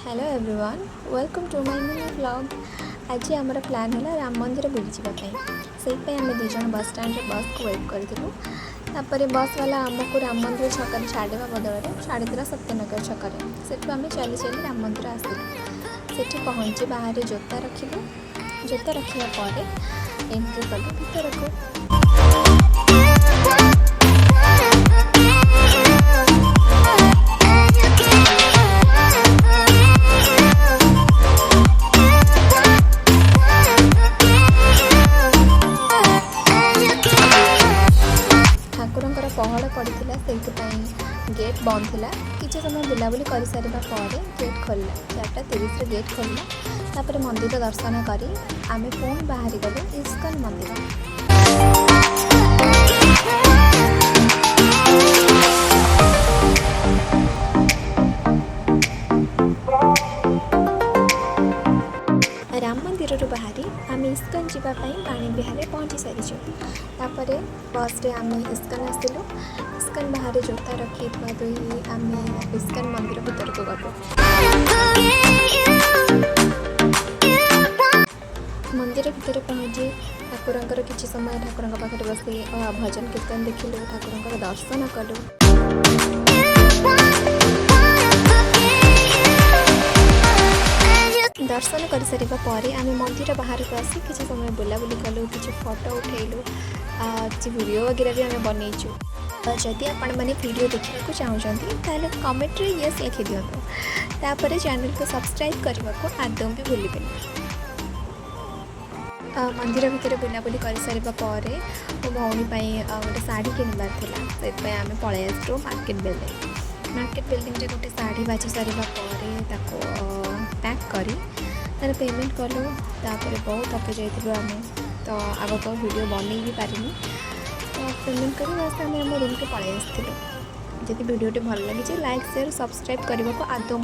Hello everyone welcome to my mini vlog. आज आमर plan है राम मंदिर बुली जावाई से आम दीज बस स्टैंड बस को वेट करूँ। बस वाला आमको राम मंदिर छक छाड़ा बदल छाड़ीदेला सत्यनगर छक से आम चली चली राम मंदिर आसलु। से पहुँची बाहर जोता रखिलु। जोता रखा एंट्री कलु भीतर को। ठाकुरंकर पहड़ पड़ता से गेट बंद था। किसी समय बुलाबुली कर सारा गेट खोलला 4:30 गेट खोलला। मंदिर दर्शन करी आमे पुणी बाहरी गलु इस्कन मंदिर। राम मंदिर बाहरी आम इस्कन जावाई पाणी बिहार पहुँची सारी। बस रे आम इस्कन आसलु। इस्कन बाहर जोता रखी दुई आम इस्कन मंदिर भीतर को गलु। मंदिर भीतर पहुँची ठाकुरंकर किसी समय ठाकुर पाखे बसी भजन कीर्तन देखिलु। ठाकुरंकर दर्शन कलु। दर्शन कर सारा आम मंदिर बाहर को आसी किसी समय बुलाबुली कलु, किसी फोटो उठेलु, किसी वीडियो वगैरह भी आम बनईचु। जदि आपण मैंने वीडियो देखा चाहते कमेंट रे यस लिखि दिंतु। तापर चैनल को सब्सक्राइब करने को आदम भी भूलें। मंदिर भितर बुलाबुली कर सारा मो भौणी गोटे शाढ़ी किणवार से आम पलि आसलु मार्केट बिल्डिंग रे गोटे शाढ़ी बाजी सारा पैक करी तार पेमेंट कलु। बहुत थकी जाइलु आम तो आग तो वीडियो बन भी पारिनी तो पेमेंट कर आम रूम को पलि आसलु। जब वीडियो भल लगी लाइक शेयर सब्सक्राइब करने को आदम